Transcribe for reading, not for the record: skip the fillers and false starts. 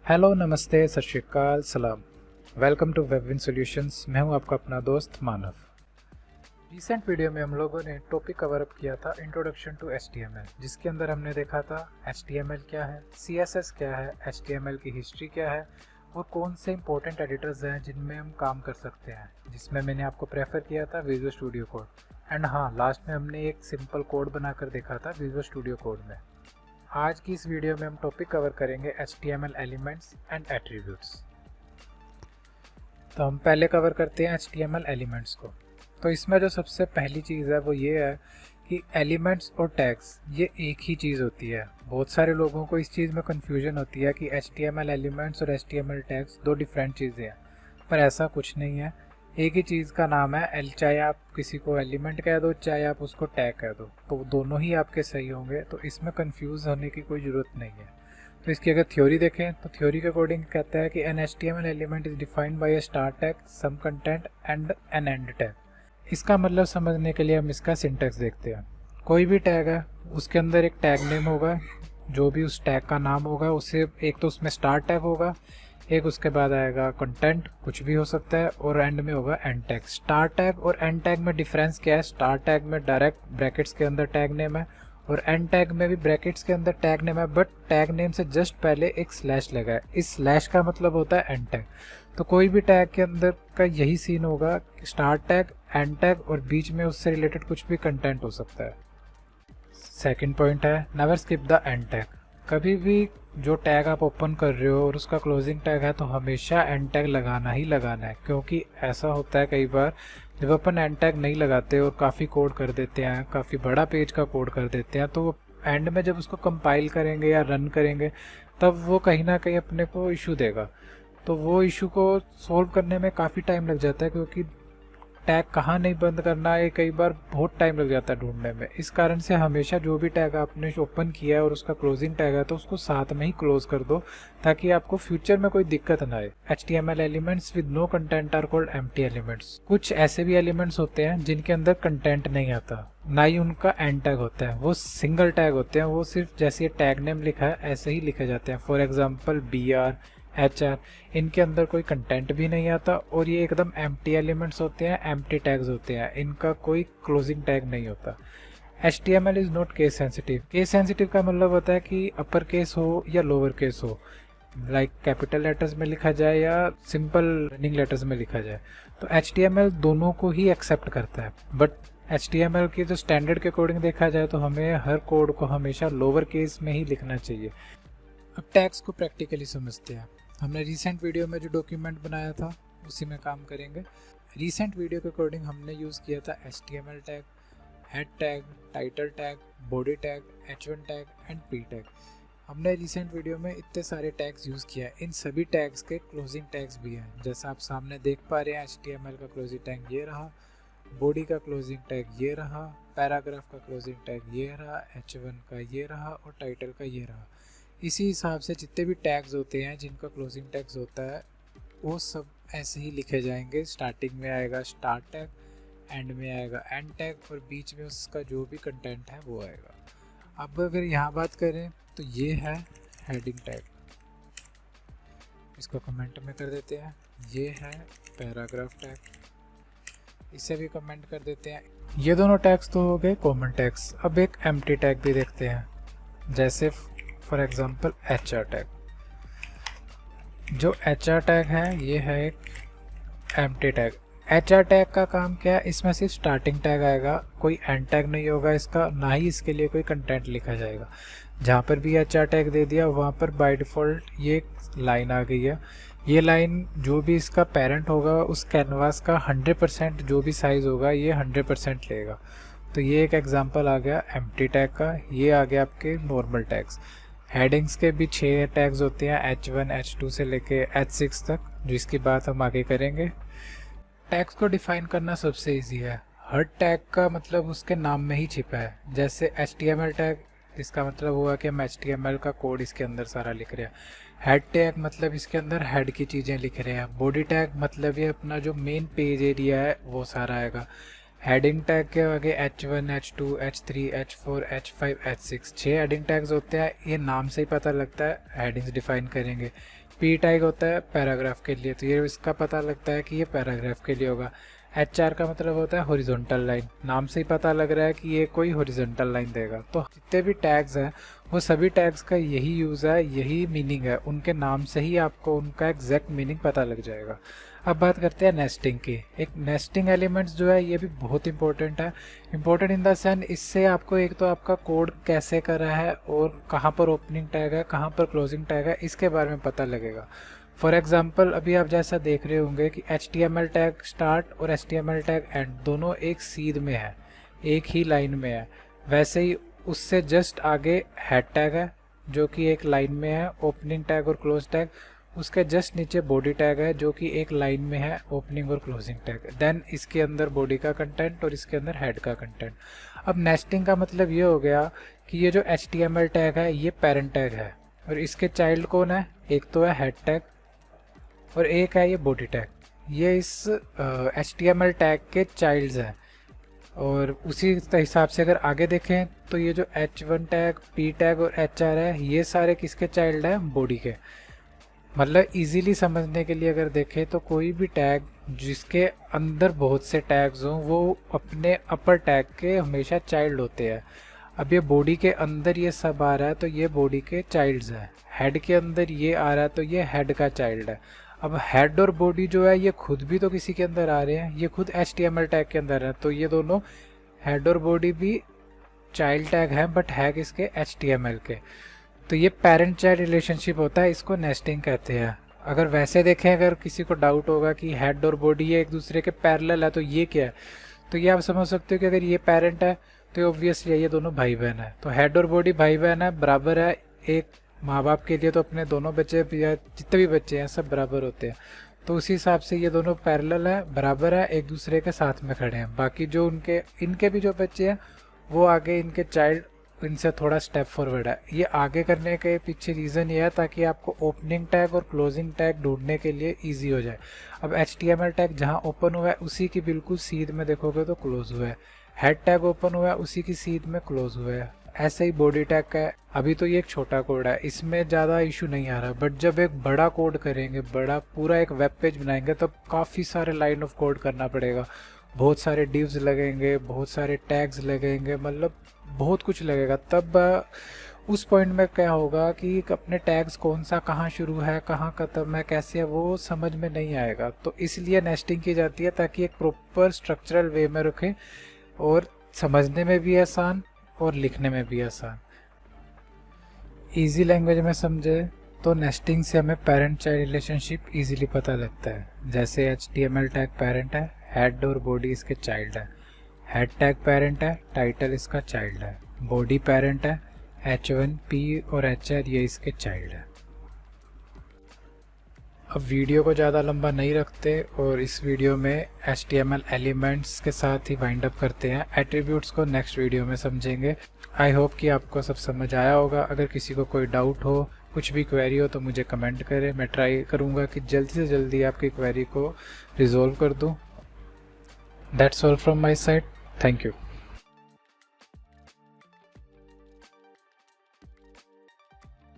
Hello, नमस्ते, सत श्री अकाल, सलाम। Welcome to Webwin Solutions. मैं हूं आपका अपना दोस्त मानव। रिसेंट वीडियो में हम लोगों ने टॉपिक कवर अप किया था इंट्रोडक्शन टू HTML, जिसके अंदर हमने देखा था HTML क्या है, CSS क्या है, HTML की हिस्ट्री क्या है और कौन से इंपॉर्टेंट एडिटर्स हैं जिनमें हम काम कर सकते हैं, जिसमें मैंने आपको प्रेफर किया था विजुअल स्टूडियो कोड। एंड हाँ, लास्ट में हमने एक सिंपल कोड बनाकर देखा था विजुअल स्टूडियो कोड में। आज की इस वीडियो में हम टॉपिक कवर करेंगे HTML एलिमेंट्स एंड एट्रीब्यूट्स। तो हम पहले कवर करते हैं HTML एलिमेंट्स को। तो इसमें जो सबसे पहली चीज़ है वो ये है कि एलिमेंट्स और टैग्स ये एक ही चीज़ होती है। बहुत सारे लोगों को इस चीज़ में कन्फ्यूजन होती है कि HTML एलिमेंट्स और HTML टैग्स दो डिफरेंट चीज़ें हैं, पर ऐसा कुछ नहीं है। एक ही चीज़ का नाम है। चाहे आप किसी को एलिमेंट कह दो, चाहे आप उसको टैग कह दो, तो दोनों ही आपके सही होंगे। तो इसमें कंफ्यूज होने की कोई ज़रूरत नहीं है। तो इसकी अगर थ्योरी देखें तो थ्योरी के अकॉर्डिंग कहता है कि an HTML element is defined by a start tag, some content and an end tag. इसका मतलब समझने के लिए हम इसका सिंटैक्स देखते हैं। कोई भी टैग है, उसके अंदर एक टैग नेम होगा, जो भी उस टैग का नाम होगा उसे एक तो उसमें स्टार्ट टैग होगा, एक उसके बाद आएगा कंटेंट, कुछ भी हो सकता है, और एंड में होगा एंड टैग। स्टार्ट टैग और एंड टैग में डिफरेंस क्या है? स्टार्ट टैग में डायरेक्ट ब्रैकेट्स के अंदर टैग नेम है और एंड टैग में भी ब्रैकेट्स के अंदर टैग नेम है, बट टैग नेम से जस्ट पहले एक स्लैश लगा है। इस स्लैश का मतलब होता है एंड टैग। तो कोई भी टैग के अंदर का यही सीन होगा, स्टार्ट टैग, एंड टैग और बीच में उससे रिलेटेड कुछ भी कंटेंट हो सकता है। सेकेंड पॉइंट है never skip the end tag. कभी भी जो टैग आप ओपन कर रहे हो और उसका क्लोजिंग टैग है तो हमेशा एंड टैग लगाना ही लगाना है, क्योंकि ऐसा होता है कई बार जब अपन एंड टैग नहीं लगाते और काफ़ी कोड कर देते हैं, काफ़ी बड़ा पेज का कोड कर देते हैं, तो एंड में जब उसको कंपाइल करेंगे या रन करेंगे तब वो कहीं ना कहीं अपने को इशू देगा। तो वो इशू को सॉल्व करने में काफ़ी टाइम लग जाता है, क्योंकि टैग कहाँ नहीं बंद करना है कई बार बहुत टाइम लग जाता है ढूंढने में। इस कारण से हमेशा जो भी टैग आपने ओपन किया है और उसका क्लोजिंग टैग है तो उसको साथ में ही क्लोज कर दो, ताकि आपको फ्यूचर में कोई दिक्कत ना आए। HTML elements with no content are called empty elements. कुछ ऐसे भी एलिमेंट्स होते हैं जिनके अंदर कंटेंट नहीं आता, ना ही उनका एंड टैग होता है, वो सिंगल टैग होते हैं। वो सिर्फ जैसे ये टैग नेम लिखा है ऐसे ही लिखे जाते हैं। फॉर एग्जाम्पल BR, HR, इनके अंदर कोई कंटेंट भी नहीं आता और ये एकदम एम्प्टी एलिमेंट्स होते हैं, एम्प्टी टैग्स होते हैं, इनका कोई क्लोजिंग टैग नहीं होता। HTML is not case sensitive. Case sensitive का मतलब होता है कि अपर केस हो या लोअर केस हो, लाइक कैपिटल लेटर्स में लिखा जाए या सिंपल रनिंग लेटर्स में लिखा जाए। तो HTML दोनों को ही एक्सेप्ट करता है, बट HTML की जो स्टैंडर्ड के अकॉर्डिंग देखा जाए तो हमें हर कोड को हमेशा लोअर केस में ही लिखना चाहिए। अब टैग्स को प्रैक्टिकली समझते हैं। हमने रीसेंट वीडियो में जो डॉक्यूमेंट बनाया था उसी में काम करेंगे। रीसेंट वीडियो के अकॉर्डिंग हमने यूज़ किया था HTML tag, head tag, title tag, body tag, H1 tag and P tag. हमने रीसेंट वीडियो में इतने सारे टैग्स यूज़ किया है। इन सभी टैग्स के क्लोजिंग टैग्स भी हैं, जैसा आप सामने देख पा रहे हैं। HTML का क्लोजिंग टैग ये रहा, बॉडी का क्लोजिंग टैग ये रहा, पैराग्राफ का क्लोजिंग टैग ये रहा, H1 का ये रहा और टाइटल का ये रहा। इसी हिसाब से जितने भी टैग्स होते हैं जिनका क्लोजिंग टैग्स होता है वो सब ऐसे ही लिखे जाएंगे। स्टार्टिंग में आएगा स्टार्ट टैग, एंड में आएगा एंड टैग और बीच में उसका जो भी कंटेंट है वो आएगा। अब अगर यहाँ बात करें तो ये है हेडिंग टैग, इसको कमेंट में कर देते हैं। ये है पैराग्राफ टैग, इसे भी कमेंट कर देते हैं। ये दोनों टैग्स तो हो गए कॉमन टैग्स। अब एक एम्प्टी टैग भी देखते हैं, जैसे फॉर एग्जाम्पल HR टैग। जो HR टैग है ये है एक एम्प्टी टैग। HR टैग का काम क्या है? इसमें सिर्फ स्टार्टिंग टैग आएगा, कोई एंड टैग नहीं होगा इसका, ना ही इसके लिए कोई कंटेंट लिखा जाएगा। जहाँ पर भी HR टैग दे दिया वहाँ पर बाय डिफ़ॉल्ट ये लाइन आ गई है। ये लाइन जो भी इसका पेरेंट होगा उस कैनवास का 100% जो भी साइज़ होगा ये 100% लेगा। तो ये एक एग्जांपल आ गया एम्प्टी टैग का। ये आ गया आपके नॉर्मल टैग्स। हेडिंग्स के भी 6 टैग्स होते हैं, H1, H2 से लेके H6 तक, जिसकी बात हम आगे करेंगे। टैग्स को डिफाइन करना सबसे इजी है। हर टैग का मतलब उसके नाम में ही छिपा है। जैसे HTML टैग, इसका मतलब हुआ कि हम HTML का कोड इसके अंदर सारा लिख रहे हैं। हेड टैग मतलब इसके अंदर हेड की चीज़ें लिख रहे हैं। बॉडी टैग मतलब ये अपना जो मेन पेज एरिया है वो सारा आएगा। हेडिंग टैग के आगे H1, H2, H3, H4, H5, H6 6 heading tags होते हैं। ये नाम से ही पता लगता है हेडिंग्स डिफाइन करेंगे। P टैग होता है पैराग्राफ के लिए, तो ये इसका पता लगता है कि ये पैराग्राफ के लिए होगा। HR का मतलब होता है हॉरिजॉन्टल लाइन, नाम से ही पता लग रहा है कि ये कोई हॉरिजॉन्टल लाइन देगा। तो जितने भी टैग्स हैं वो सभी टैग्स का यही यूज़ है, यही मीनिंग है, उनके नाम से ही आपको उनका एग्जैक्ट मीनिंग पता लग जाएगा। अब बात करते हैं नेस्टिंग की। एक नेस्टिंग एलिमेंट्स जो है ये भी बहुत इंपॉर्टेंट है। इंपॉर्टेंट इन द सेंस इससे आपको एक तो आपका कोड कैसे करा है और कहाँ पर ओपनिंग टैग है, कहाँ पर क्लोजिंग टैग है, इसके बारे में पता लगेगा। फॉर एग्जाम्पल अभी आप जैसा देख रहे होंगे कि HTML टैग स्टार्ट और HTML टैग एंड दोनों एक सीध में है, एक ही लाइन में है। वैसे ही उससे जस्ट आगे हेड टैग है जो कि एक लाइन में है, ओपनिंग टैग और क्लोज टैग। उसके जस्ट नीचे बॉडी टैग है जो कि एक लाइन में है, ओपनिंग और क्लोजिंग टैग। देन इसके अंदर बॉडी का कंटेंट और इसके अंदर हेड का कंटेंट। अब नेस्टिंग का मतलब ये हो गया कि ये जो HTML टैग है ये पेरेंट टैग है और इसके चाइल्ड कौन है, एक तो है हेड टैग और एक है ये बॉडी टैग। ये इस HTML टैग के चाइल्ड्स हैं। और उसी हिसाब से अगर आगे देखें तो ये जो H1 टैग, P टैग और HR है ये सारे किसके चाइल्ड हैं, बॉडी के। मतलब इजीली समझने के लिए अगर देखें तो कोई भी टैग जिसके अंदर बहुत से टैग्स हों वो अपने अपर टैग के हमेशा चाइल्ड होते हैं। अब ये बॉडी के अंदर ये सब आ रहा है तो ये बॉडी के चाइल्ड्स हैं। हेड के अंदर ये आ रहा है तो ये हेड का चाइल्ड है। अब हेड और बॉडी जो है ये खुद भी तो किसी के अंदर आ रहे हैं, ये खुद HTML टैग के अंदर है, तो ये दोनों हेड और बॉडी भी चाइल्ड टैग हैं बट है किसके, HTML के। तो ये पेरेंट चाइल्ड रिलेशनशिप होता है, इसको नेस्टिंग कहते हैं। अगर वैसे देखें, अगर किसी को डाउट होगा कि हेड और बॉडी ये एक दूसरे के पैरेलल है तो ये क्या है, तो ये आप समझ सकते हो कि अगर ये पेरेंट है तो ऑब्वियसली ये दोनों भाई बहन है। तो हेड और बॉडी भाई बहन है, बराबर है। एक माँ बाप के लिए तो अपने दोनों बच्चे या जितने भी बच्चे हैं सब बराबर होते हैं, तो उसी हिसाब से ये दोनों पैरेलल है, बराबर है, एक दूसरे के साथ में खड़े हैं। बाकी जो इनके भी जो बच्चे हैं वो आगे इनके चाइल्ड इनसे थोड़ा स्टेप फॉरवर्ड है। ये आगे करने के पीछे रीज़न ये है ताकि आपको ओपनिंग टैग और क्लोजिंग टैग ढूंढने के लिए इजी हो जाए। अब HTML टैग जहाँ ओपन हुआ है उसी की बिल्कुल सीध में देखोगे तो क्लोज हुआ है। हेड टैग ओपन हुआ है उसी की सीध में क्लोज हुआ है। ऐसे ही बॉडी टैग का है। अभी तो ये एक छोटा कोड है, इसमें ज़्यादा इशू नहीं आ रहा, बट जब एक बड़ा कोड करेंगे, बड़ा पूरा एक वेब पेज बनाएंगे तब काफ़ी सारे लाइन ऑफ कोड करना पड़ेगा। बहुत सारे डिव्स लगेंगे, बहुत सारे टैग्स लगेंगे, मतलब बहुत कुछ लगेगा। तब उस पॉइंट में क्या होगा कि अपने टैग्स कौन सा कहाँ शुरू है, कहाँ ख़त्म है, कैसे है, वो समझ में नहीं आएगा। तो इसलिए नेस्टिंग की जाती है ताकि एक प्रॉपर स्ट्रक्चरल वे में रखें और समझने में भी आसान और लिखने में भी आसान। इजी लैंग्वेज में समझे तो नेस्टिंग से हमें पेरेंट चाइल्ड रिलेशनशिप इजीली पता लगता है। जैसे HTML टैग पेरेंट है, हेड और बॉडी इसके चाइल्ड है। हेड टैग पेरेंट है, टाइटल इसका चाइल्ड है। बॉडी पेरेंट है, H1, P और HR ये इसके चाइल्ड है। अब वीडियो को ज़्यादा लंबा नहीं रखते और इस वीडियो में HTML एलिमेंट्स के साथ ही वाइंड अप करते हैं। एट्रीब्यूट्स को नेक्स्ट वीडियो में समझेंगे। आई होप कि आपको सब समझ आया होगा। अगर किसी को कोई डाउट हो, कुछ भी क्वेरी हो तो मुझे कमेंट करें। मैं ट्राई करूँगा कि जल्दी से जल्दी आपकी क्वेरी को रिजॉल्व कर दूँ। That's all from my side. Thank you.